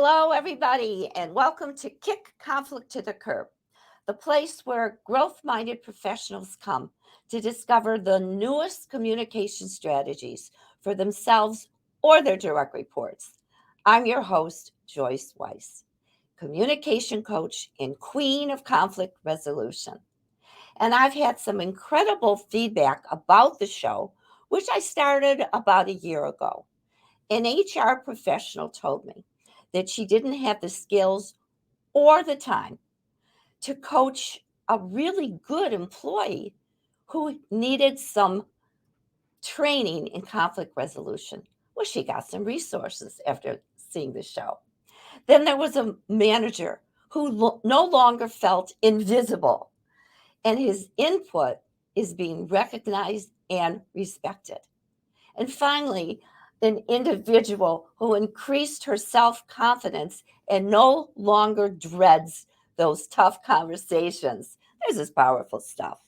Hello, everybody, and welcome to Kick Conflict to the Curb, the place where growth minded professionals come to discover the newest communication strategies for themselves or their direct reports. I'm your host, Joyce Weiss, communication coach and queen of conflict resolution. And I've had some incredible feedback about the show, which I started about a year ago. An HR professional told me that she didn't have the skills or the time to coach a really good employee who needed some training in conflict resolution. Well, she got some resources after seeing the show. Then there was a manager who no longer felt invisible, and his input is being recognized and respected. And finally, an individual who increased her self confidence and no longer dreads those tough conversations. This is powerful stuff.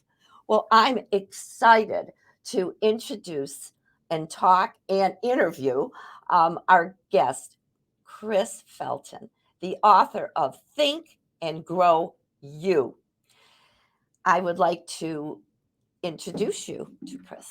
Well, I'm excited to introduce and talk and interview our guest, Chris Felton, the author of Think and Grow You. I would like to introduce you to Chris.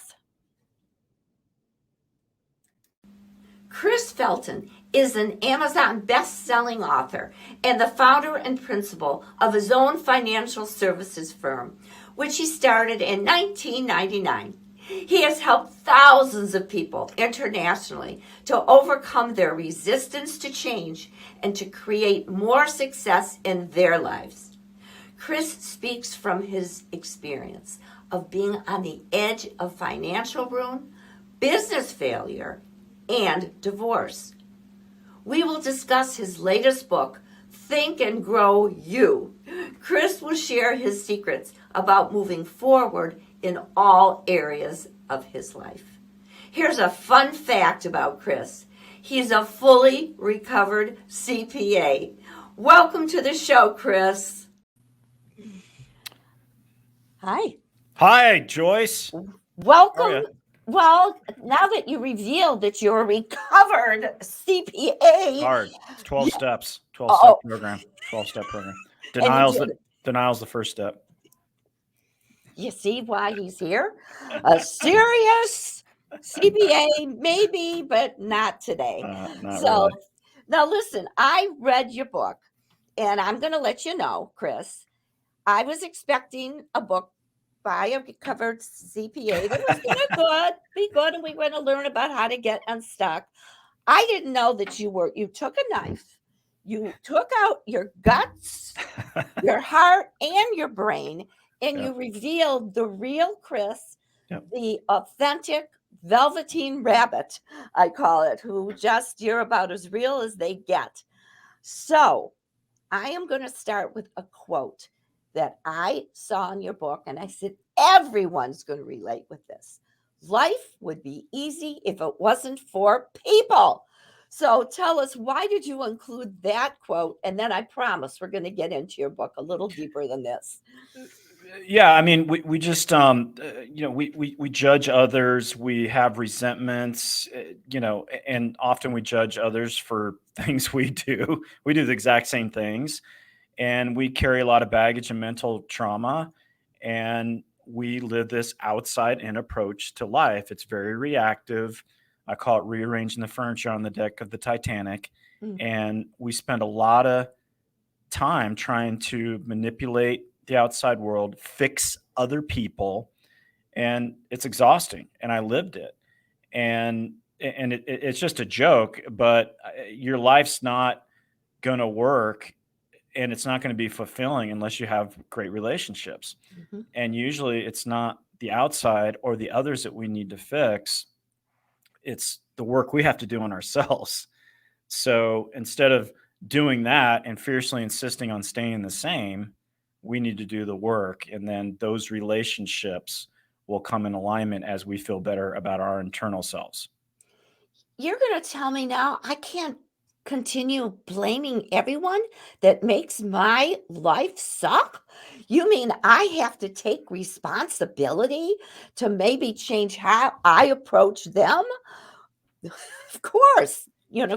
Chris Felton is an Amazon best-selling author and the founder and principal of his own financial services firm, which he started in 1999. He has helped thousands of people internationally to overcome their resistance to change and to create more success in their lives. Chris speaks from his experience of being on the edge of financial ruin, business failure, and divorce. We will discuss his latest book, Think and Grow You. Chris will share his secrets about moving forward in all areas of his life. Here's a fun fact about Chris. He's a fully recovered CPA. Welcome to the show, Chris. Hi. Hi, Joyce. Welcome. Well, now that you revealed that you're a recovered CPA. Hard. It's 12 steps. 12-step program. 12-step program. Denial's the first step. You see why he's here? A serious CPA, maybe, but not today. Really. Now listen, I read your book, and I'm going to let you know, Chris, I was expecting a book by a recovered CPA that was going to be good, and we were going to learn about how to get unstuck. I didn't know that you took a knife, you took out your guts, your heart, and your brain, and you revealed the real Chris, the authentic velveteen rabbit, I call it, who you're about as real as they get. So I am going to start with a quote that I saw in your book, and I said, everyone's going to relate with this. Life would be easy if it wasn't for people. So tell us, why did you include that quote? And then I promise we're going to get into your book a little deeper than this. Yeah, I mean, we just, we judge others. We have resentments, and often we judge others for things we do. We do the exact same things. And we carry a lot of baggage and mental trauma, and we live this outside-in approach to life. It's very reactive. I call it rearranging the furniture on the deck of the Titanic. And we spend a lot of time trying to manipulate the outside world, fix other people, and it's exhausting. And I lived it. And it's just a joke, but your life's not going to work, and it's not going to be fulfilling unless you have great relationships. And usually it's not the outside or the others that we need to fix. It's the work we have to do on ourselves. So instead of doing that and fiercely insisting on staying the same, we need to do the work. And then those relationships will come in alignment as we feel better about our internal selves. You're going to tell me now I can't continue blaming everyone that makes my life suck? You mean I have to take responsibility to maybe change how I approach them? Of course.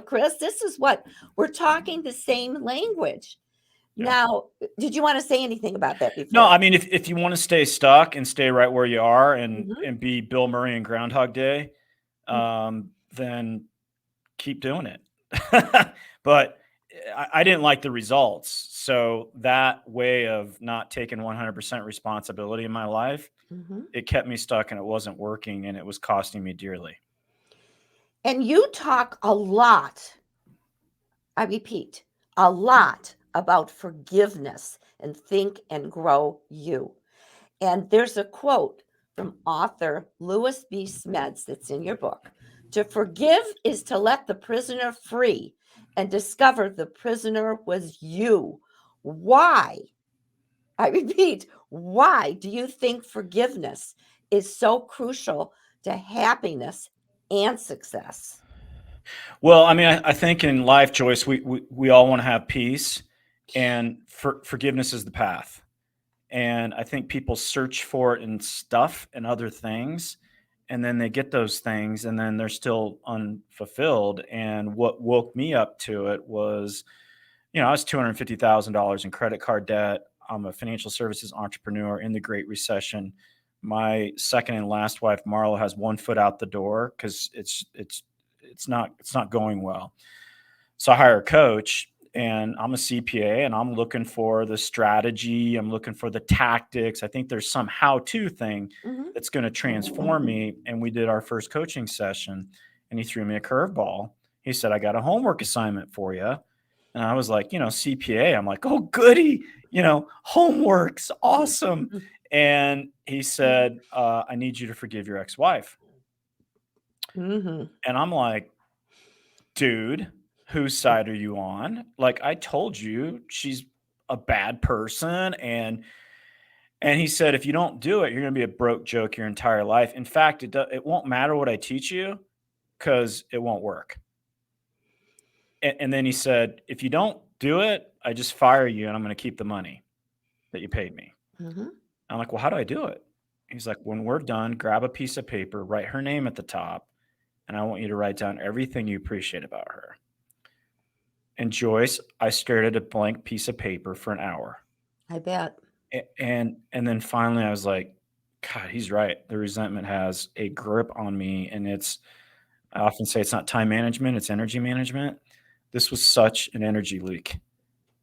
Chris, this is what we're talking the same language. Yeah. Now, did you want to say anything about that before? No, I mean, if you want to stay stuck and stay right where you are and Mhm. be Bill Murray in Groundhog Day, then keep doing it. But I didn't like the results. So that way of not taking 100% responsibility in my life, Mhm. it kept me stuck and it wasn't working and it was costing me dearly. And you talk a lot, I repeat, a lot about forgiveness and Think and Grow You. And there's a quote from author Louis B. Smeds that's in your book. To forgive is to let the prisoner free and discover the prisoner was you. Why? I repeat, why do you think forgiveness is so crucial to happiness and success? Well, I mean, I think in life, Joyce, we all want to have peace, and forgiveness is the path. And I think people search for it in stuff and other things, and then they get those things, and then they're still unfulfilled. And what woke me up to it was, I was $250,000 in credit card debt. I'm a financial services entrepreneur in the Great Recession. My second and last wife, Marla, has one foot out the door because it's not going well. So I hire a coach, and I'm a CPA, and I'm looking for the strategy. I'm looking for the tactics. I think there's some how-to thing Mhm. that's going to transform me. And we did our first coaching session, and he threw me a curveball. He said, "I got a homework assignment for you." And I was like, CPA. I'm like, "Oh, goody, homework's awesome." And he said, "I need you to forgive your ex-wife." Mhm. And I'm like, "Dude, whose side are you on? Like, I told you she's a bad person." And he said, "If you don't do it, you're going to be a broke joke your entire life. In fact, it won't matter what I teach you because it won't work." And then he said, "If you don't do it, I just fire you and I'm going to keep the money that you paid me." Mhm. I'm like, "Well, how do I do it?" He's like, "When we're done, grab a piece of paper, write her name at the top, and I want you to write down everything you appreciate about her." And Joyce, I stared at a blank piece of paper for an hour. I bet. And then finally I was like, God, he's right. The resentment has a grip on me. And I often say it's not time management, it's energy management. This was such an energy leak.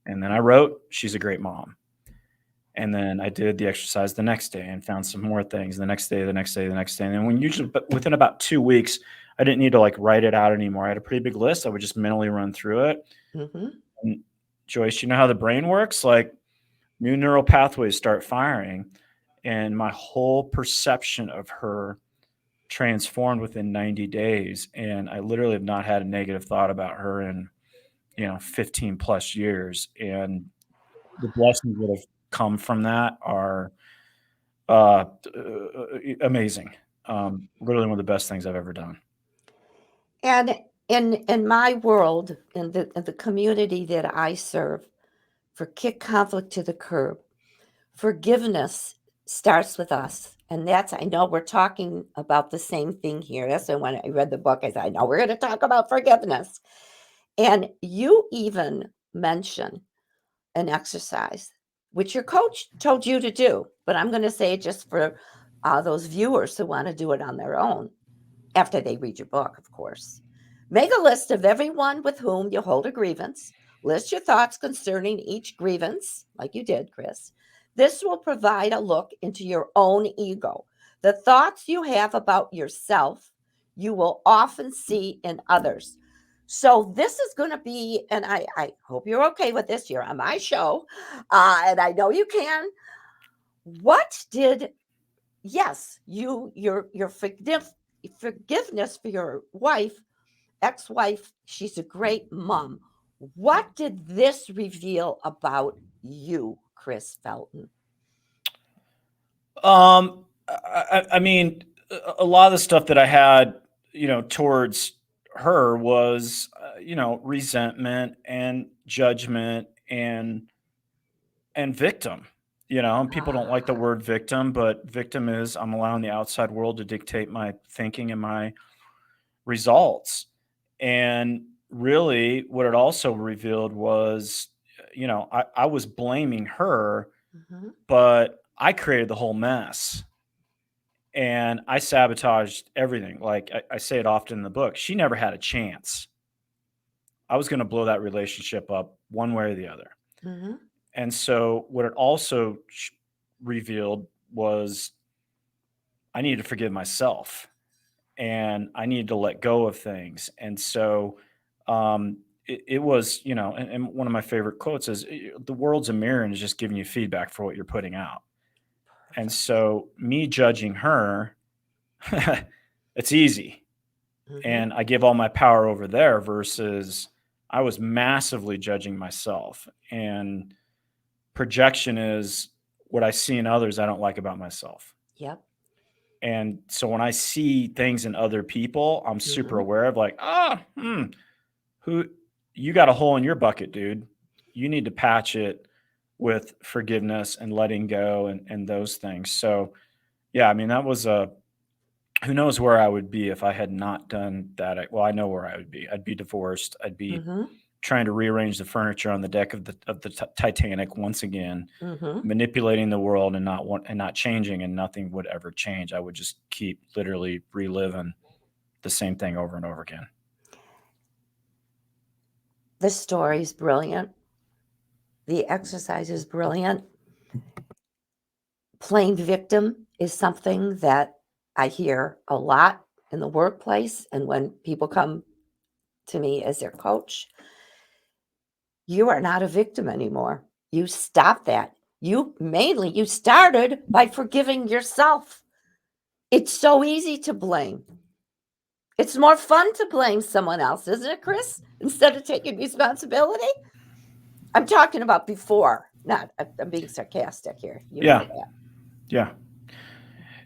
And then I wrote, "She's a great mom." And then I did the exercise the next day and found some more things the next day, the next day, the next day. And then but within about 2 weeks, I didn't need to like write it out anymore. I had a pretty big list. I would just mentally run through it. Mhm. And Joyce, you know how the brain works? Like, new neural pathways start firing, and my whole perception of her transformed within 90 days. And I literally have not had a negative thought about her in 15 plus years. And the blessings that have come from that are uh, amazing. Literally one of the best things I've ever done. And in my world, in the community that I serve, for Kick Conflict to the Curb, forgiveness starts with us. And that's, I know we're talking about the same thing here. That's why when I read the book, I said, I know we're going to talk about forgiveness. And you even mention an exercise, which your coach told you to do. But I'm going to say it just for those viewers who want to do it on their own after they read your book, of course. Make a list of everyone with whom you hold a grievance. List your thoughts concerning each grievance, like you did, Chris. This will provide a look into your own ego. The thoughts you have about yourself, you will often see in others. So, this is going to be, and I hope you're okay with this. You're on my show, and I know you can. What did yes, your forgiveness for your wife, ex-wife, she's a great mom. What did this reveal about you, Chris Felton? I mean, a lot of the stuff that I had, towards her was, resentment and judgment and victim. And people don't like the word victim, but victim is I'm allowing the outside world to dictate my thinking and my results. And really, what it also revealed was, I was blaming her, Mm-hmm. but I created the whole mess and I sabotaged everything. Like I say it often in the book, she never had a chance. I was going to blow that relationship up one way or the other. Mm-hmm. And so, what it also revealed was I needed to forgive myself and I needed to let go of things. And so, it was, and one of my favorite quotes is the world's a mirror and is just giving you feedback for what you're putting out. And Perfect. so, me judging her, it's easy. Mm-hmm. And I give all my power over there versus I was massively judging myself. And projection is what I see in others I don't like about myself. Yep. And so when I see things in other people, I'm super Mm-hmm. aware of like, who you got a hole in your bucket, dude. You need to patch it with forgiveness and letting go and those things. So yeah, I mean, that was who knows where I would be if I had not done that. Well, I know where I would be. I'd be divorced. I'd be Mm-hmm. trying to rearrange the furniture on the deck of the Titanic once again, Mm-hmm. manipulating the world and not changing, and nothing would ever change. I would just keep literally reliving the same thing over and over again. The story's brilliant. The exercise is brilliant. Playing victim is something that I hear a lot in the workplace and when people come to me as their coach. You are not a victim anymore. You stop that. You started by forgiving yourself. It's so easy to blame. It's more fun to blame someone else, isn't it, Chris? Instead of taking responsibility. I'm talking about before, not, I'm being sarcastic here. You know Yeah, that. yeah,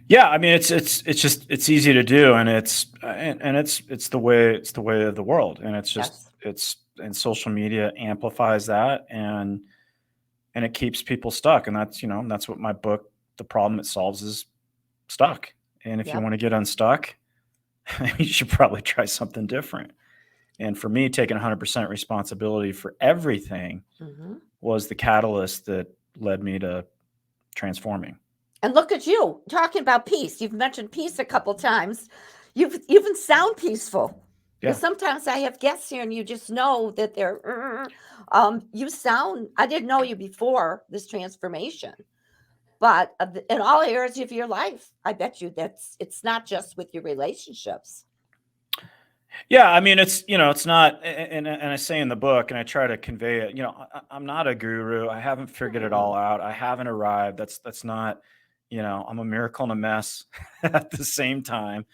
yeah. I mean, it's just it's easy to do, and it's the way of the world, and Yes. it's and social media amplifies that, and it keeps people stuck, and that's what my book, the problem it solves, is stuck. And if you Yep. want to get unstuck, you should probably try something different. And for me, taking 100% responsibility for everything Hmm. was the catalyst that led me to transforming. And look at you talking about peace. You've mentioned peace a couple times. You even sound peaceful. Yeah. Because sometimes I have guests here and you just know that they're, you sound, I didn't know you before this transformation, but in all areas of your life, I bet you it's not just with your relationships. Yeah, I mean, it's not, and I say in the book, and I try to convey it. I'm not a guru. I haven't figured it all Hmm. out. I haven't arrived. That's not, I'm a miracle and a mess at the same time,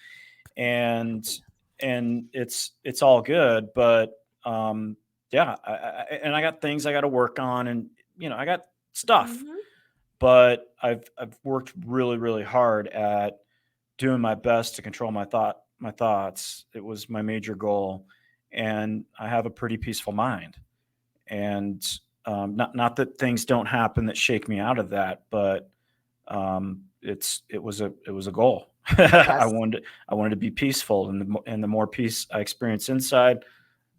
and it's all good. But yeah, and I got things I got to work on, and I got stuff, Hmm. but I've worked really really hard at doing my best to control my thoughts. It was my major goal, and I have a pretty peaceful mind. And not that things don't happen that shake me out of that, but it was a goal. Yes. I wanted to be peaceful, and the more peace I experience inside,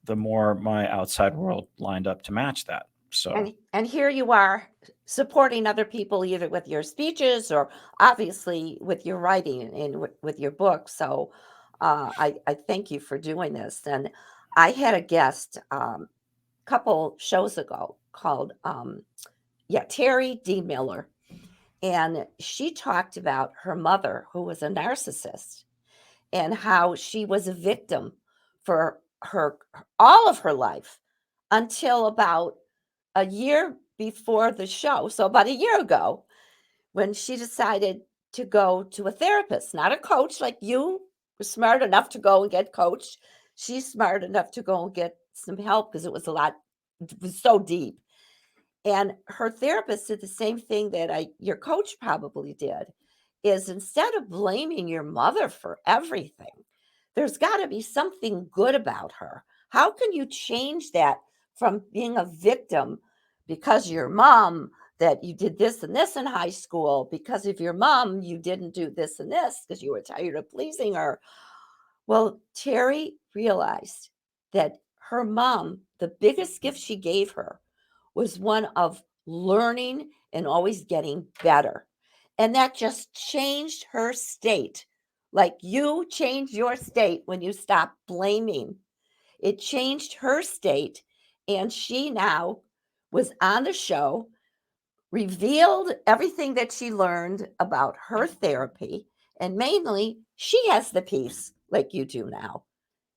the more my outside world lined up to match that. So And here you are supporting other people either with your speeches or obviously with your writing and with your book. So I thank you for doing this. And I had a guest couple shows ago called Terry D. Miller. And she talked about her mother, who was a narcissist, and how she was a victim for her all of her life until about a year before the show. So about a year ago, when she decided to go to a therapist, not a coach like you were smart enough to go and get coached. She's smart enough to go and get some help because it was so deep. And her therapist did the same thing that your coach probably did, is instead of blaming your mother for everything, there's got to be something good about her. How can you change that from being a victim because your mom that you did this and this in high school, because of your mom you didn't do this and this because you were tired of pleasing her? Well, Terry realized that her mom, the biggest gift she gave her was one of learning and always getting better. And that just changed her state. Like you changed your state when you stopped blaming. It changed her state. And she now was on the show, revealed everything that she learned about her therapy. And mainly, she has the peace like you do now.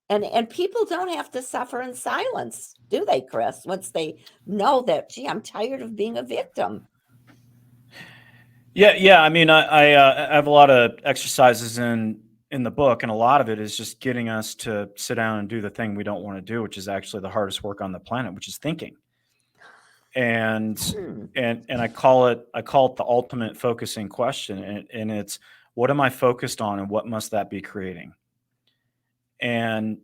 And people don't have to suffer in silence, do they, Chris? Once they know that, gee, I'm tired of being a victim. Yeah. I mean, I have a lot of exercises in the book, and a lot of it is just getting us to sit down and do the thing we don't want to do, which is actually the hardest work on the planet, which is thinking. And Hmm. and I call it the ultimate focusing question, and it's what am I focused on, and what must that be creating? And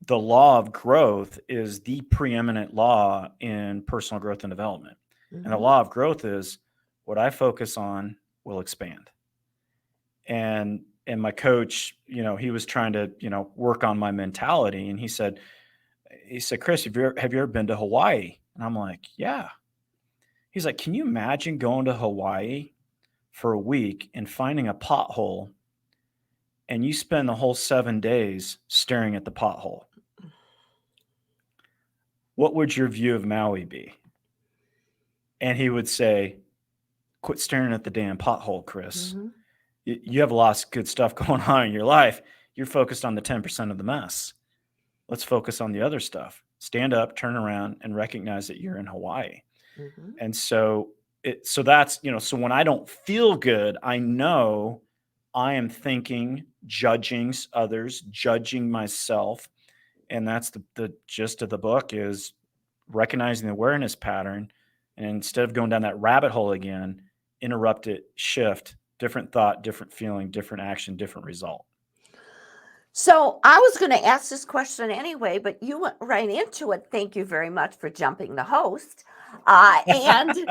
the law of growth is the preeminent law in personal growth and development. And the Mhm. law of growth is what I focus on will expand. And my coach, he was trying to, work on my mentality. And he said, Chris, have you ever been to Hawaii? And I'm like, yeah. He's like, can you imagine going to Hawaii for a week and finding a pothole and you spend the whole 7 days staring at the pothole? What would your view of Maui be? And he would say, quit staring at the damn pothole, Chris. Mhm. You have a lot of good stuff going on in your life. You're focused on the 10% of the mess. Let's focus on the other stuff. Stand up, turn around, and recognize that you're in Hawaii. Mhm. And so that's, so when I don't feel good, I know I am thinking, judging others, judging myself. And that's the gist of the book is recognizing the awareness pattern. And instead of going down that rabbit hole again, interrupt it, shift, different thought, different feeling, different action, different result. So I was going to ask this question anyway, but you went right into it. Thank you very much for jumping the host. And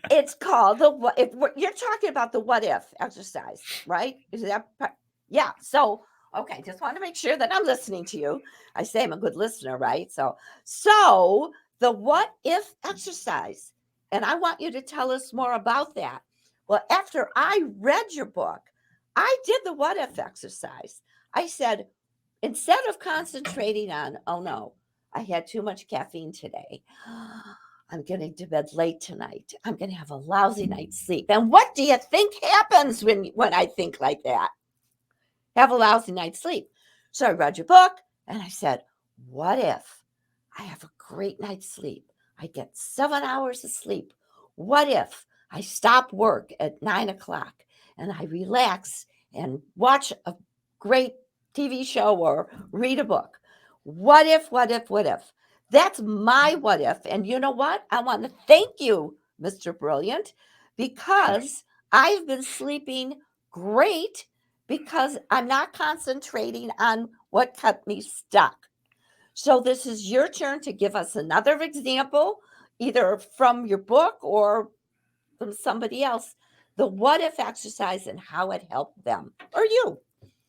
it's called the what if you're talking about the what if exercise, right? Is that yeah. So okay, just want to make sure that I'm listening to you. I say I'm a good listener, right? So the what if exercise, and I want you to tell us more about that. Well, after I read your book, I did the what if exercise. I said, instead of concentrating on, oh no, I had too much caffeine today. I'm getting to bed late tonight. I'm going to have a lousy night's sleep. And what do you think happens when I think like that? Have a lousy night's sleep. So I read your book and I said, what if I have a great night's sleep? I get 7 hours of sleep. What if I stop work at 9 o'clock and I relax and watch a great TV show or read a book? What if, what if, what if? That's my what if. And you know what? I want to thank you, Mr. Brilliant, because I've been sleeping great because I'm not concentrating on what kept me stuck. So this is your turn to give us another example, either from your book or from somebody else, the what if exercise and how it helped them or you.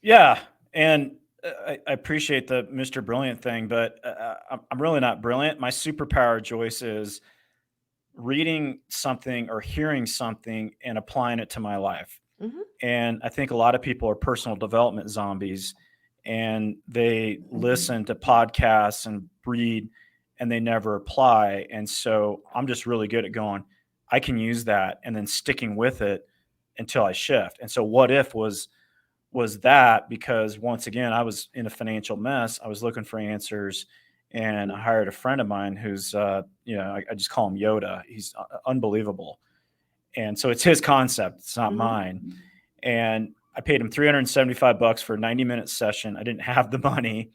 Yeah. And I appreciate the Mr. Brilliant thing, but I'm really not brilliant. My superpower, Joyce, is reading something or hearing something and applying it to my life. Mhm. And I think a lot of people are personal development zombies and they listen to podcasts and read and they never apply. And so I'm just really good at going, I can use that and then sticking with it until I shift. And so what if was that because once again, I was in a financial mess. I was looking for answers and I hired a friend of mine who's, I just call him Yoda. He's unbelievable. And so it's his concept. It's not Mhm. mine. And I paid him $375 for a 90-minute session. I didn't have the money.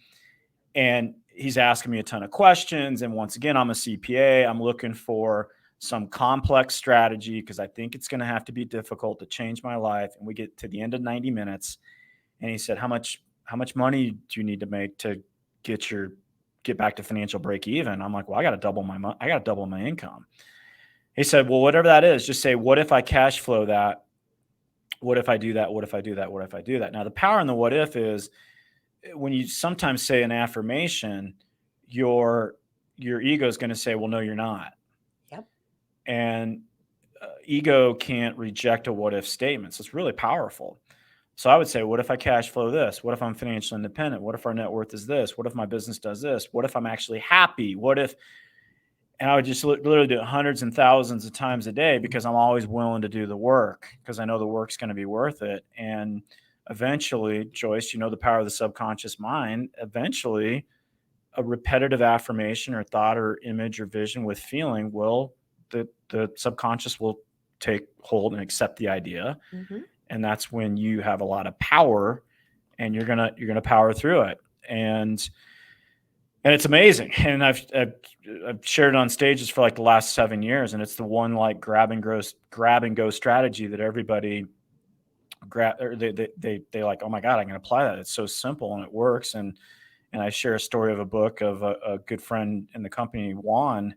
And he's asking me a ton of questions. And once again, I'm a CPA. I'm looking for some complex strategy because I think it's going to have to be difficult to change my life. And we get to the end of 90 minutes. And he said, how much money do you need to make to get back to financial break even? I'm like, well, I got to double my income. He said, well, whatever that is, just say, what if I cash flow that? What if I do that? What if I do that? What if I do that? Now, the power in the what if is when you sometimes say an affirmation, your ego is going to say, well, no, you're not. Yep. And ego can't reject a what if statement. So it's really powerful. So I would say, what if I cash flow this? What if I'm financially independent? What if our net worth is this? What if my business does this? What if I'm actually happy? What if, and I would just literally do it hundreds and thousands of times a day because I'm always willing to do the work because I know the work's going to be worth it. And eventually, Joyce, you know, the power of the subconscious mind, eventually a repetitive affirmation or thought or image or vision with feeling will, the subconscious will take hold and accept the idea. Mm-hmm. And that's when you have a lot of power and you're gonna power through it. And it's amazing. And I've shared it on stages for like the last 7 years, and it's the one like grab and go strategy that everybody grab, or they like, oh my god, I can apply that. It's so simple and it works. And I share a story of a book of a good friend in the company, Juan,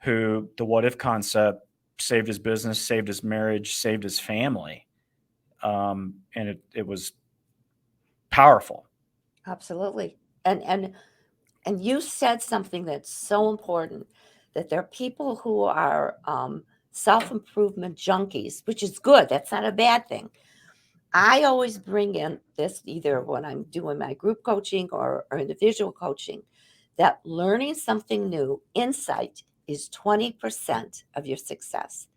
who the what if concept saved his business, saved his marriage, saved his family. And it was powerful. Absolutely. And you said something that's so important, that there are people who are self-improvement junkies, which is good. That's not a bad thing. I always bring in this either when I'm doing my group coaching or individual coaching, that learning something new, insight, is 20% of your success.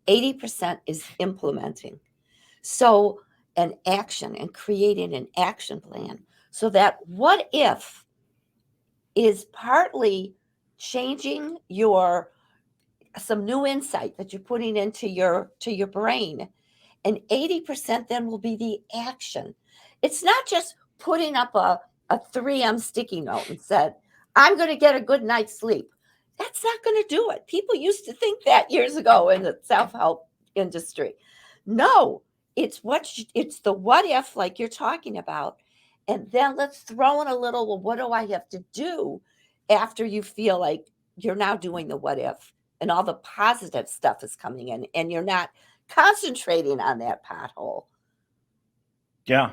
80% is implementing. So, an action and creating an action plan. So that what if is partly changing your some new insight that you're putting into your brain, and 80% then will be the action. It's not just putting up a 3M sticky note and said, I'm going to get a good night's sleep. That's not going to do it. People used to think that years ago in the self-help industry. No, it's the what if, like you're talking about. And then let's throw in a little, well, what do I have to do after you feel like you're now doing the what if and all the positive stuff is coming in and you're not concentrating on that pothole. Yeah.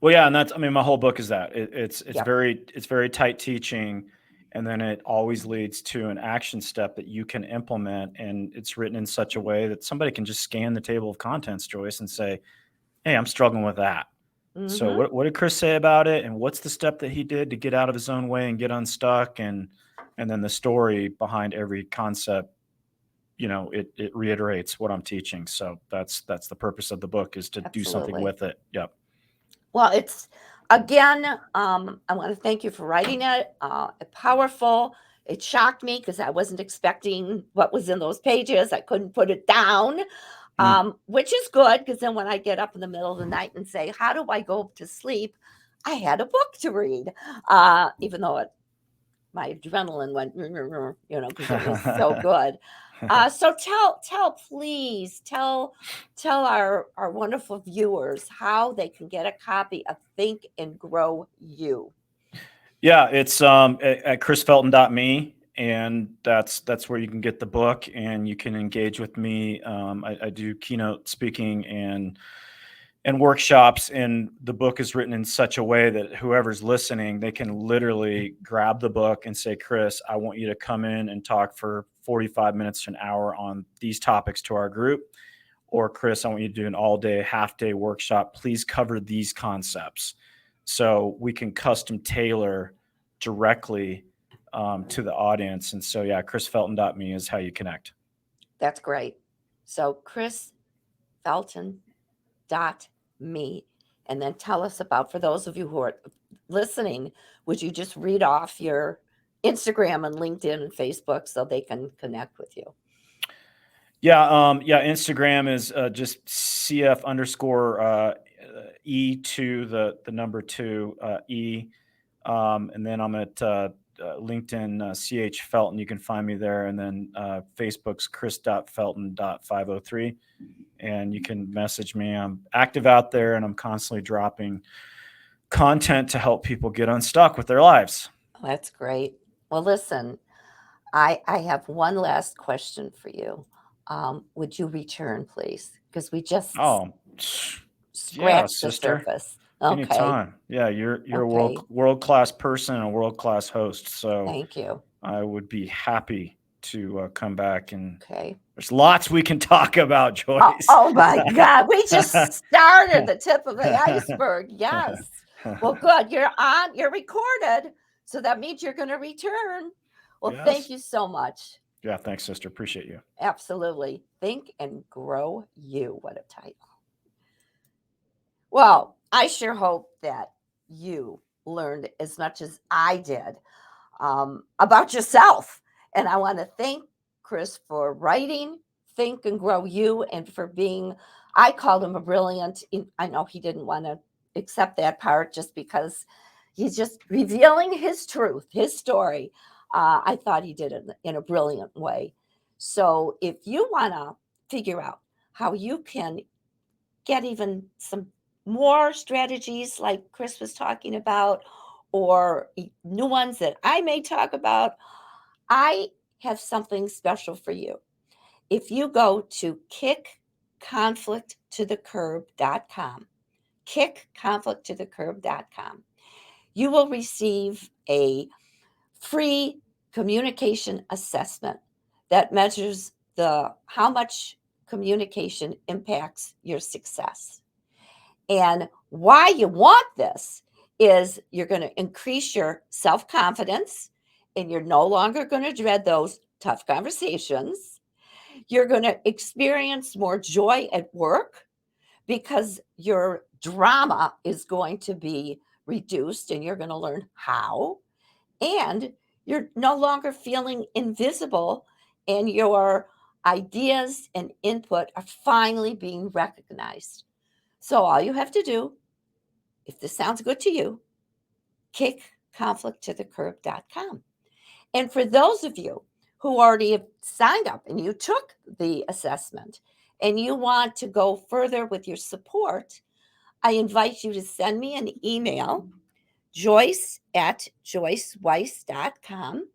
Well, yeah, and that's, I mean, my whole book is that it's Yep. very tight teaching, and then it always leads to an action step that you can implement, and it's written in such a way that somebody can just scan the table of contents, Joyce, and say, "Hey, I'm struggling with that." So Mm-hmm. what did Chris say about it, and what's the step that he did to get out of his own way and get unstuck, and then the story behind every concept, you know, it reiterates what I'm teaching. So that's the purpose of the book, is to do something Absolutely. with it. Yep. Well, it's again, I want to thank you for writing it. Powerful. It shocked me because I wasn't expecting what was in those pages. I couldn't put it down, which is good because then when I get up in the middle of the night and say, how do I go to sleep? I had a book to read, even though my adrenaline went, you know, because it was so good. So please tell our wonderful viewers how they can get a copy of Think and Grow You. Yeah, it's at chrisfelton.me, and that's where you can get the book and you can engage with me. I do keynote speaking and workshops, and the book is written in such a way that whoever's listening, they can literally grab the book and say, Chris, I want you to come in and talk for 45 minutes to an hour on these topics to our group. Or Chris, I want you to do an all day, half day workshop. Please cover these concepts. So we can custom tailor directly to the audience. And so, yeah, chrisfelton.me is how you connect. That's great. So chrisfelton.me, and then tell us about, for those of you who are listening, would you just read off your Instagram and LinkedIn and Facebook so they can connect with you? Yeah, Instagram is just CF underscore E2, the number 2 E. And then I'm at LinkedIn, CH Felton. You can find me there. And then Facebook's chris.felton.503. And you can message me. I'm active out there, and I'm constantly dropping content to help people get unstuck with their lives. Oh, that's great. Well, listen, I have one last question for you. Would you return, please? Because we just Oh, yeah, scratched the sister. surface. Okay. Anytime. Yeah, you're a Okay. world-class person and a world-class host, so Thank you. I would be happy to, come back, and Okay. there's lots we can talk about, Oh, Joyce. oh my God. We just started the tip of the iceberg. Yes. Well, good. You're recorded. So that means you're going to return. Well, thank Yes? you so much. Yeah, thanks, sister, appreciate you. Absolutely. Think and Grow You. What a title. Well, I sure hope that you learned as much as I did about yourself. And I want to thank Chris for writing Think and Grow You and for being, I called him a brilliant, I know he didn't want to accept that part just because he's just revealing his truth, his story. I thought he did it in a brilliant way. So if you want to figure out how you can get even some more strategies like Chris was talking about, or new ones that I may talk about, I have something special for you. If you go to kickconflicttothecurb.com, kickconflicttothecurb.com, you will receive a free communication assessment that measures the how much communication impacts your success. And why you want this is you're going to increase your self confidence and you're no longer going to dread those tough conversations. You're going to experience more joy at work because your drama is going to be reduced and you're going to learn how. And you're no longer feeling invisible and your ideas and input are finally being recognized. So all you have to do, if this sounds good to you, kickconflicttothecurb.com. And for those of you who already have signed up and you took the assessment and you want to go further with your support, I invite you to send me an email, joyce@joyceweiss.com,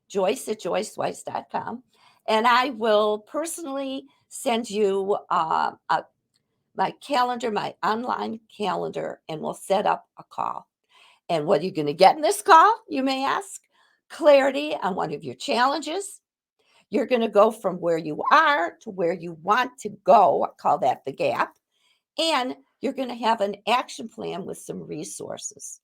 joyce@joyceweiss.com, and I will personally send you my calendar, my online calendar, and we'll set up a call. And what are you going to get in this call, you may ask? Clarity on one of your challenges. You're going to go from where you are to where you want to go. I call that the gap. And you're going to have an action plan with some resources.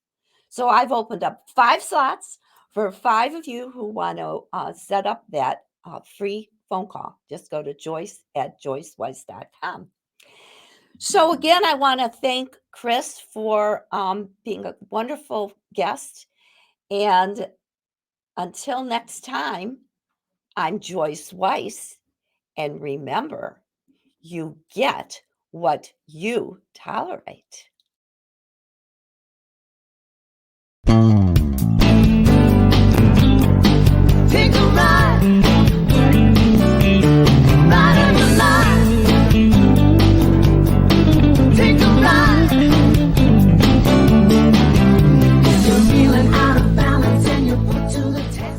So I've opened up 5 slots for 5 of you who want to set up that free phone call. Just go to joyce@joyceweiss.com. So again, I want to thank Chris for being a wonderful guest. And until next time, I'm Joyce Weiss. And remember, you get what you tolerate.